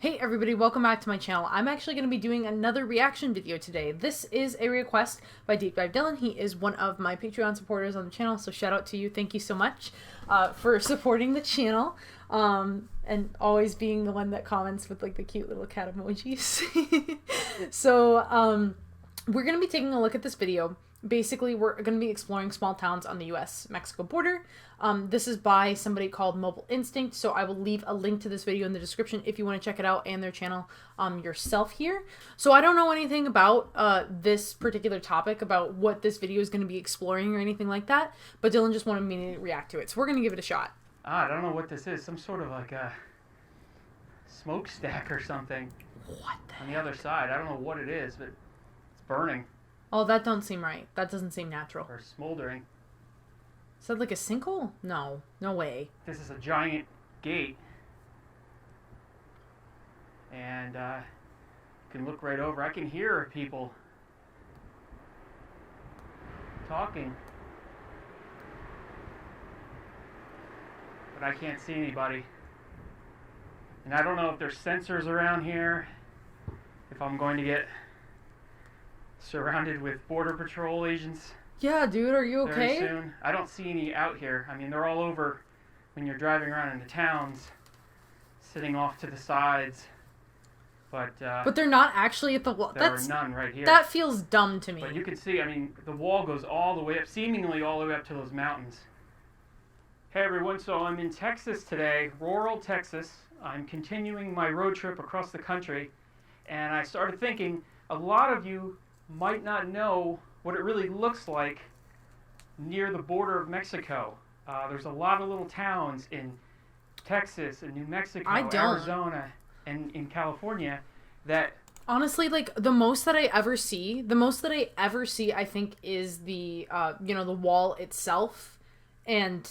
Hey everybody, welcome back to my channel. I'm actually going to be doing another reaction video today. This is a request by Deep Dive Dylan. He is one of my Patreon supporters on the channel, so shout out to you. Thank you so much for supporting the channel and always being the one that comments with like the cute little cat emojis. So we're going to be taking a look at this video. Basically, we're going to be exploring small towns on the US-Mexico border. This is by somebody called Mobile Instinct, so I will leave a link to this video in the description if you want to check it out and their channel yourself here. So I don't know anything about this particular topic, about what this video is going to be exploring or anything like that, but Dylan just wanted me to react to it, so we're going to give it a shot. I don't know what this is. Some sort of like a smokestack or something. What the on the other side. I don't know what it is, but it's burning. Oh, that don't seem right. That doesn't seem natural. Or smoldering. Is that like a sinkhole? No. No way. This is a giant gate. And you can look right over. I can hear people talking. But I can't see anybody. And I don't know if there's sensors around here. If I'm going to get surrounded with Border Patrol agents. Yeah, dude, are you okay? Very soon. I don't see any out here. I mean, they're all over when you're driving around in the towns, sitting off to the sides. But they're not actually at the wall. There are none right here. That feels dumb to me. But you can see, I mean, the wall goes all the way up, seemingly all the way up to those mountains. Hey everyone, so I'm in Texas today, rural Texas. I'm continuing my road trip across the country, and I started thinking, a lot of you might not know what it really looks like near the border of Mexico. There's a lot of little towns in Texas and New Mexico, Arizona, and in California that... Honestly, like, the most that I ever see, I think, is the, the wall itself. And,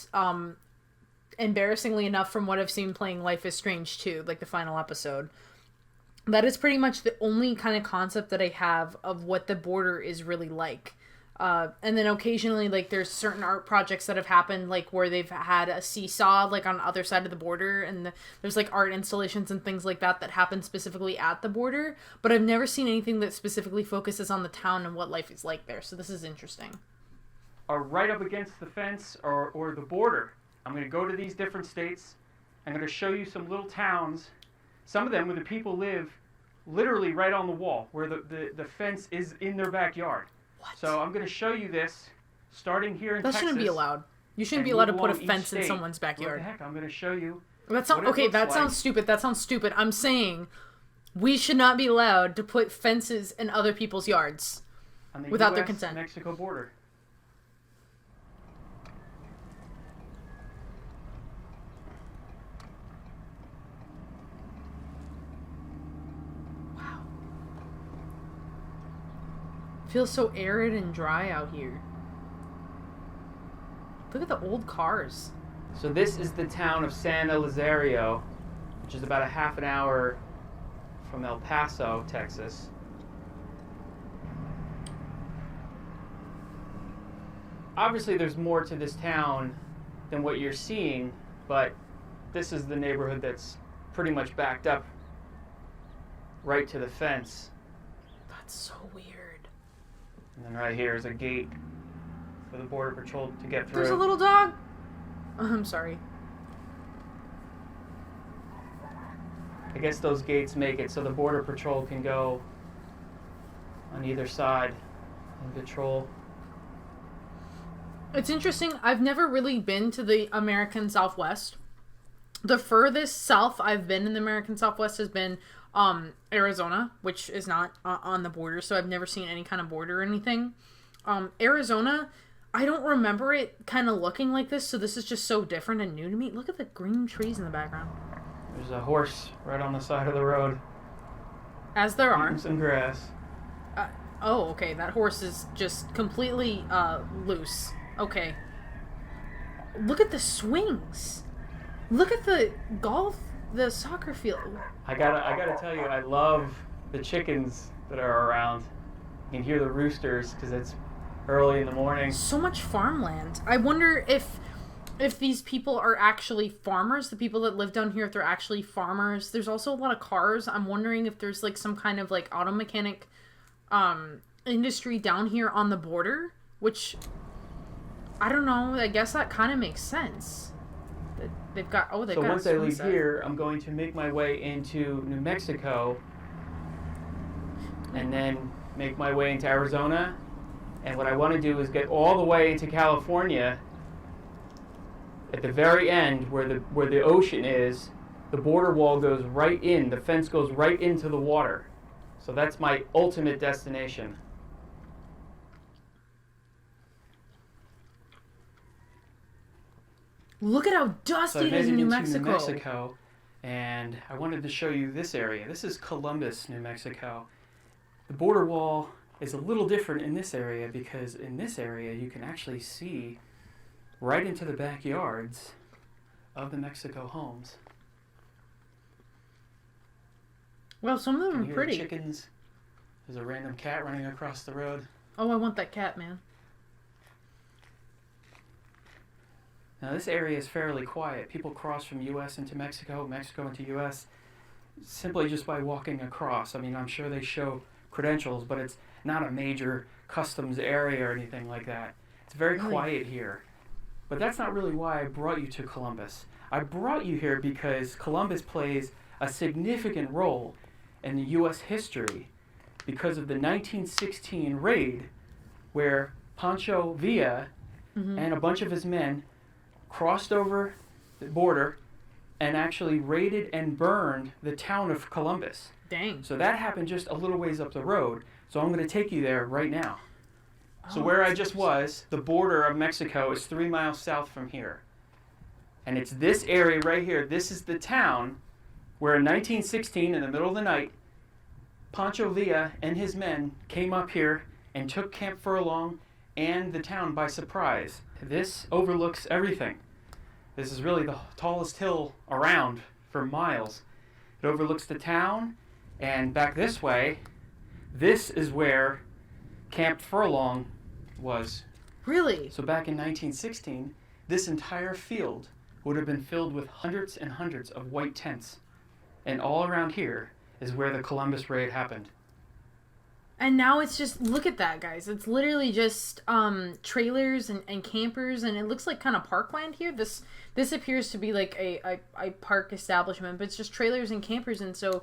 embarrassingly enough, from what I've seen playing Life is Strange 2, like the final episode, that is pretty much the only kind of concept that I have of what the border is really like. And then occasionally, like, there's certain art projects that have happened, like, where they've had a seesaw, like, on the other side of the border, and there's, like, art installations and things like that that happen specifically at the border, but I've never seen anything that specifically focuses on the town and what life is like there, so this is interesting. Are right up against the fence or the border. I'm going to go to these different states. I'm going to show you some little towns, some of them where the people live literally right on the wall, where the fence is in their backyard. What? So I'm going to show you this, starting here in Texas. That shouldn't be allowed. You shouldn't be allowed to put a fence in someone's backyard. What the heck? I'm going to show you. Okay, that sounds stupid. That sounds stupid. I'm saying we should not be allowed to put fences in other people's yards without their consent. Mexico border. Feels so arid and dry out here. Look at the old cars. So this is the town of San Elizario, which is about a half an hour from El Paso, Texas. Obviously there's more to this town than what you're seeing, but this is the neighborhood that's pretty much backed up right to the fence. That's so weird. And then right here is a gate for the Border Patrol to get through. There's a little dog. Oh, I'm sorry. I guess those gates make it so the Border Patrol can go on either side and patrol. It's interesting. I've never really been to the American Southwest. The furthest south I've been in the American Southwest has been Arizona, which is not on the border, so I've never seen any kind of border or anything. Arizona, I don't remember it kind of looking like this, so this is just so different and new to me. Look at the green trees in the background. There's a horse right on the side of the road. As there are. Eating some grass. Oh, okay, that horse is just completely loose. Okay. Look at the swings. Look at the the soccer field. I gotta tell you, I love the chickens that are around. You can hear the roosters because it's early in the morning. So much farmland. I wonder if if these people are actually farmers, the people that live down here, if they're actually farmers. There's also a lot of cars. I'm wondering if there's like some kind of like auto mechanic industry down here on the border, which I don't know. I guess that kind of makes sense. They've got So once I leave here, I'm going to make my way into New Mexico, and then make my way into Arizona. And what I want to do is get all the way into California. At the very end, where the ocean is, the border wall goes right in. The fence goes right into the water. So that's my ultimate destination. Look at how dusty it is in New Mexico. New Mexico, and I wanted to show you this area. This is Columbus, New Mexico. The border wall is a little different in this area because in this area you can actually see right into the backyards of the Mexico homes. Well, some of them are pretty. The chickens. There's a random cat running across the road. Oh, I want that cat, man. Now this area is fairly quiet. People cross from U.S. into Mexico, Mexico into U.S. simply just by walking across. I mean, I'm sure they show credentials, but it's not a major customs area or anything like that. It's very quiet here. But that's not really why I brought you to Columbus. I brought you here because Columbus plays a significant role in the U.S. history because of the 1916 raid where Pancho Villa and a bunch of his men crossed over the border and actually raided and burned the town of Columbus. Dang. So that happened just a little ways up the road. So I'm going to take you there right now. So where I just was, the border of Mexico is 3 miles south from here. And it's this area right here. This is the town where in 1916, in the middle of the night, Pancho Villa and his men came up here and took Camp Furlong and the town by surprise. This overlooks everything. This is really the tallest hill around for miles. It overlooks the town, and back this way, this is where Camp Furlong was. Really? So back in 1916, this entire field would have been filled with hundreds and hundreds of white tents. And all around here is where the Columbus raid happened. And now it's just, look at that, guys. It's literally just trailers and campers, and it looks like kind of parkland here. This appears to be like a park establishment, but it's just trailers and campers, and so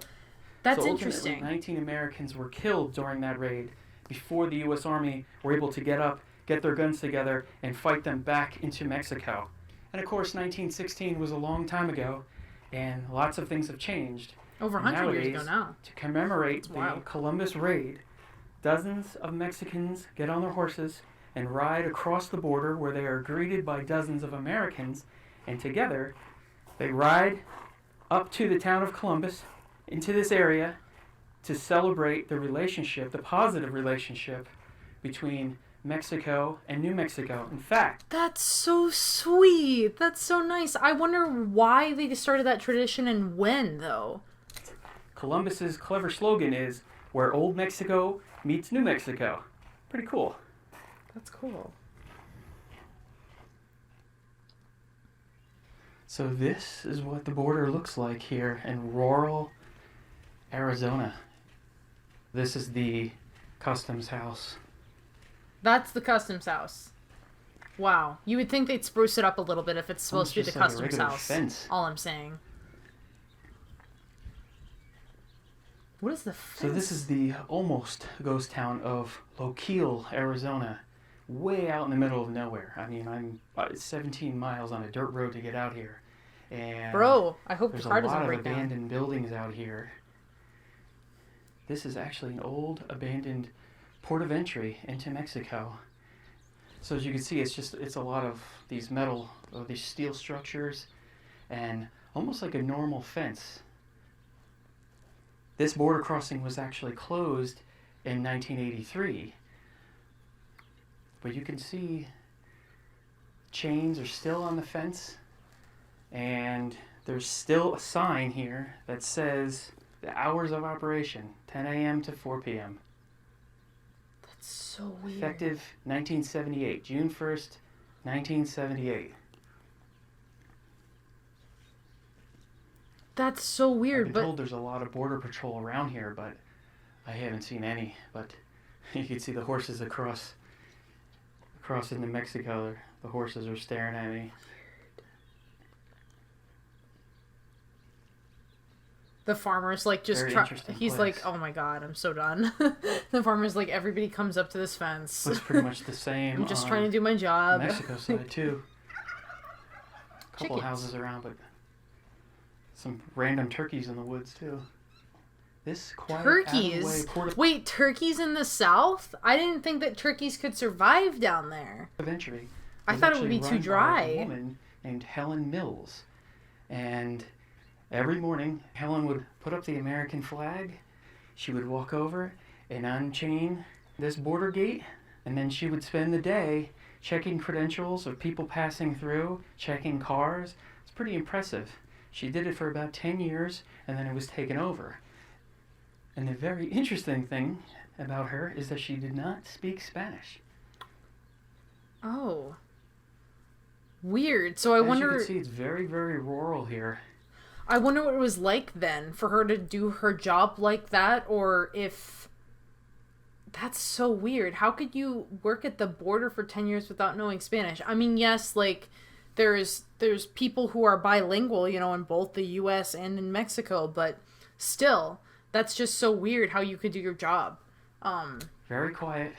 that's interesting. 19 Americans were killed during that raid before the U.S. Army were able to get their guns together, and fight them back into Mexico. And of course, 1916 was a long time ago, and lots of things have changed. Over 100 years ago now. To commemorate the Columbus raid, dozens of Mexicans get on their horses and ride across the border where they are greeted by dozens of Americans, and together they ride up to the town of Columbus, into this area, to celebrate the relationship, the positive relationship between Mexico and New Mexico. In fact, that's so sweet. That's so nice. I wonder why they started that tradition and when, though. Columbus's clever slogan is, "Where Old Mexico meets New Mexico." Pretty cool. That's cool. So this is what the border looks like here in rural Arizona. This is the customs house. That's the customs house. Wow. You would think they'd spruce it up a little bit if it's supposed to be the customs house. Fence. All I'm saying. What is the fence? So this is the almost ghost town of Loquil, Arizona. Way out in the middle of nowhere. I mean, I'm 17 miles on a dirt road to get out here. And bro, I hope the car doesn't break down. There's a lot of abandoned buildings out here. This is actually an old abandoned port of entry into Mexico. So as you can see, it's a lot of these metal, these steel structures, and almost like a normal fence. This border crossing was actually closed in 1983. But you can see chains are still on the fence, and there's still a sign here that says the hours of operation, 10 a.m. to 4 p.m. That's so weird. Effective 1978, June 1st, 1978. That's so weird. I've been told there's a lot of border patrol around here, but I haven't seen any. But you can see the horses across into Mexico. The horses are staring at me. The farmer's like just he's place. like, oh my god, I'm so done. The farmer's like, everybody comes up to this fence. Looks pretty much the same. I'm just trying to do my job. Mexico side too. A couple of houses around, but some random turkeys in the woods too. This quiet turkeys. Wait, turkeys in the south? I didn't think that turkeys could survive down there. Eventually, I thought it would be too dry. A woman named Helen Mills, and every morning Helen would put up the American flag. She would walk over and unchain this border gate, and then she would spend the day checking credentials of people passing through, checking cars. It's pretty impressive. She did it for about 10 years, and then it was taken over. And the very interesting thing about her is that she did not speak Spanish. Oh. Weird. So I wonder... As you can see, it's very, very rural here. I wonder what it was like then for her to do her job like that, or if... That's so weird. How could you work at the border for 10 years without knowing Spanish? I mean, yes, like, there's people who are bilingual, you know, in both the U.S. and in Mexico, but still, that's just so weird how you could do your job. Very quiet.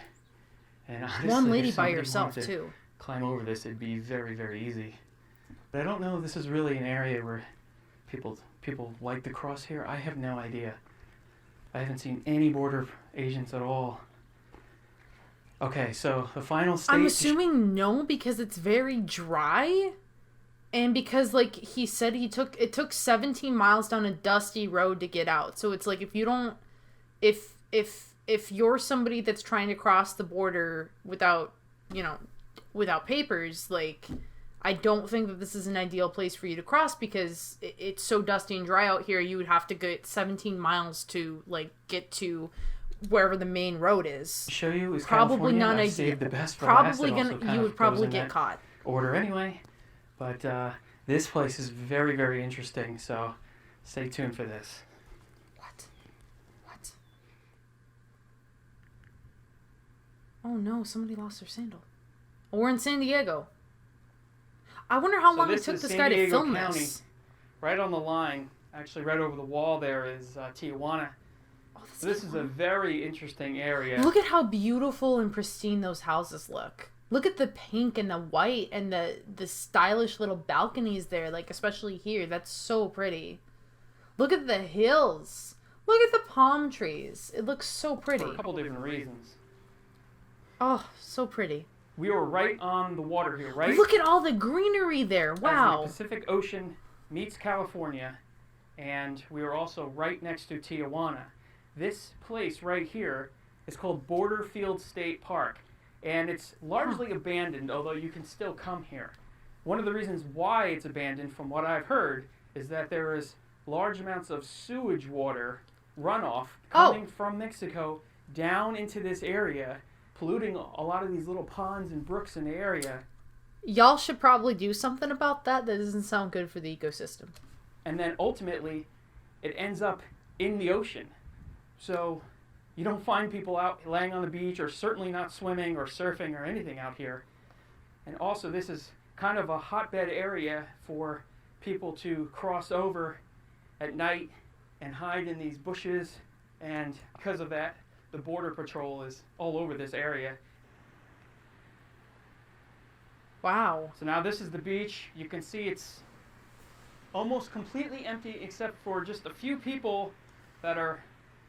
And honestly, one lady by yourself, too. Climb over this, it'd be very, very easy. But I don't know if this is really an area where people like to cross here. I have no idea. I haven't seen any border agents at all. Okay, so the final state... I'm assuming no, because it's very dry. And because, like, he said it took 17 miles down a dusty road to get out. So it's like, if you don't... If you're somebody that's trying to cross the border without, you know, without papers, like... I don't think that this is an ideal place for you to cross because it's so dusty and dry out here. You would have to get 17 miles to, like, get to wherever the main road is. Show you is probably not ideal. Saved the best for probably last. You would probably get caught. Order anyway, but this place is very, very interesting. So stay tuned for this. What? Oh no! Somebody lost their sandal. Oh, we're in San Diego. I wonder how long it took this guy to film this. Right on the line, actually right over the wall there is Tijuana. Oh, so this is a very interesting area. Look at how beautiful and pristine those houses look. Look at the pink and the white and the stylish little balconies there, like especially here. That's so pretty. Look at the hills. Look at the palm trees. It looks so pretty. For a couple different reasons. Oh, so pretty. We were right on the water here, right? Look at all the greenery there. Wow. As the Pacific Ocean meets California, and we were also right next to Tijuana. This place right here is called Borderfield State Park, and it's largely abandoned, although you can still come here. One of the reasons why it's abandoned, from what I've heard, is that there is large amounts of sewage water runoff coming from Mexico down into this area, polluting a lot of these little ponds and brooks in the area. Y'all should probably do something about that. That doesn't sound good for the ecosystem. And then ultimately, it ends up in the ocean. So you don't find people out laying on the beach, or certainly not swimming or surfing or anything out here. And also, this is kind of a hotbed area for people to cross over at night and hide in these bushes. And because of that, the Border Patrol is all over this area. Wow. So now this is the beach. You can see it's almost completely empty except for just a few people that are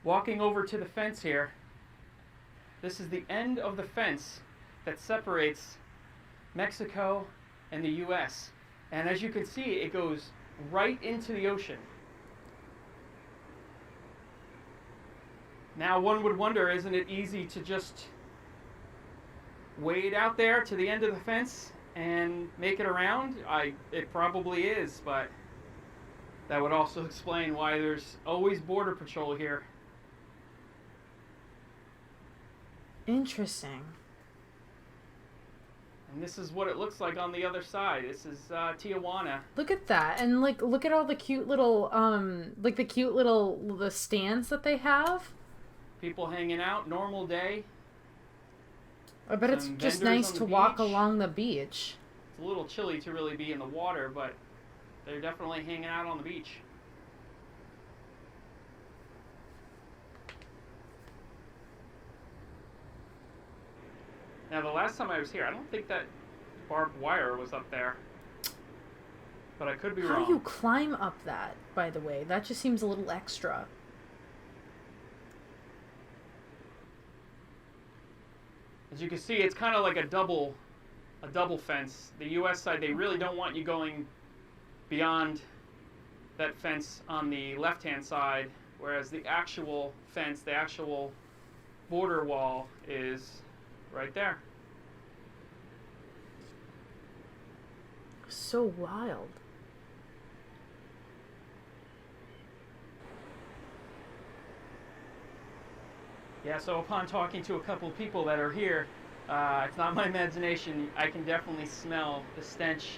walking over to the fence here. This is the end of the fence that separates Mexico and the U.S. And as you can see, it goes right into the ocean. Now one would wonder, isn't it easy to just wade out there to the end of the fence and make it around? It probably is, but that would also explain why there's always Border Patrol here. Interesting. And this is what it looks like on the other side. This is Tijuana. Look at that. And like look at all the cute little the stands that they have. People hanging out, normal day. I bet it's just nice to walk along the beach. It's a little chilly to really be in the water, but they're definitely hanging out on the beach. Now, the last time I was here, I don't think that barbed wire was up there. But I could be wrong. How do you climb up that, by the way? That just seems a little extra. As you can see, it's kind of like a double fence. The U.S. side, they really don't want you going beyond that fence on the left-hand side, whereas the actual fence, the actual border wall is right there. So wild. Yeah, so upon talking to a couple of people that are here, it's not my imagination, I can definitely smell the stench,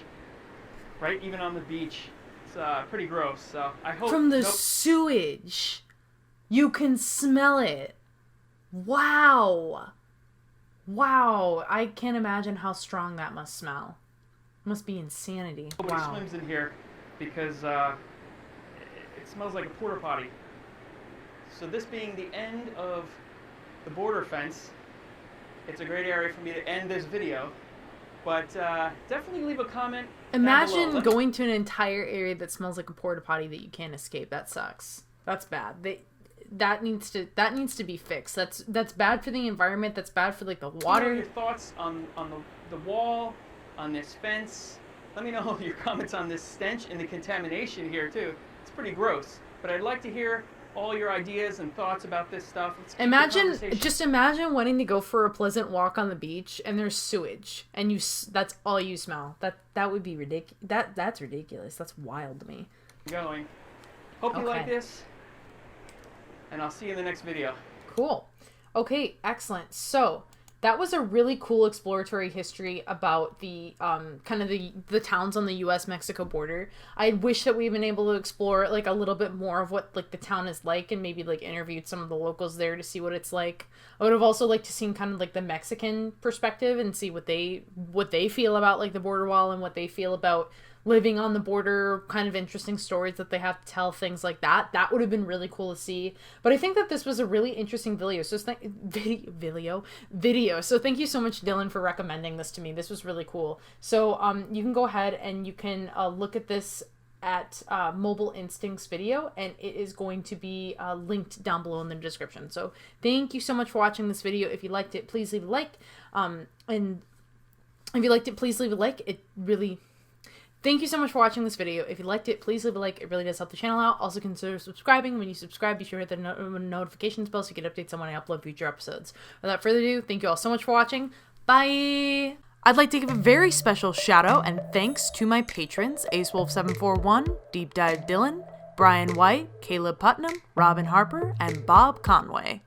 right, even on the beach. It's pretty gross, so I hope... From the sewage, you can smell it. Wow. Wow, I can't imagine how strong that must smell. It must be insanity. Nobody swims in here because it smells like a porta potty. So this being the end of the border fence, it's a great area for me to end this video. But definitely leave a comment. Imagine going to an entire area that smells like a porta potty that you can't escape. That sucks. That's bad. That needs to be fixed. That's bad for the environment. That's bad for like the water. Your thoughts on the wall, on this fence. Let me know your comments on this stench and the contamination here too. It's pretty gross. But I'd like to hear all your ideas and thoughts about this stuff. Just imagine wanting to go for a pleasant walk on the beach and there's sewage and that's all you smell. That would be ridiculous. That's ridiculous. That's wild to me. Hope you like this, and I'll see you in the next video. Cool. Okay, excellent. So that was a really cool exploratory history about the kind of the towns on the U.S.-Mexico border. I wish that we'd been able to explore like a little bit more of what like the town is like, and maybe like interviewed some of the locals there to see what it's like. I would have also liked to see kind of like the Mexican perspective and see what they feel about like the border wall and what they feel about living on the border, kind of interesting stories that they have to tell, things like that. That would have been really cool to see. But I think that this was a really interesting video. So video. So thank you so much, Dylan, for recommending this to me. This was really cool. So you can go ahead and you can look at this at Mobile Instincts video, and it is going to be linked down below in the description. So thank you so much for watching this video. If you liked it, please leave a like. And if you liked it, please leave a like. It really... Thank you so much for watching this video. If you liked it, please leave a like. It really does help the channel out. Also consider subscribing. When you subscribe, be sure to hit the notifications bell so you get updates on when I upload future episodes. Without further ado, thank you all so much for watching. Bye! I'd like to give a very special shout out and thanks to my patrons, AceWolf741, Deep Dive Dylan, Brian White, Caleb Putnam, Robin Harper, and Bob Conway.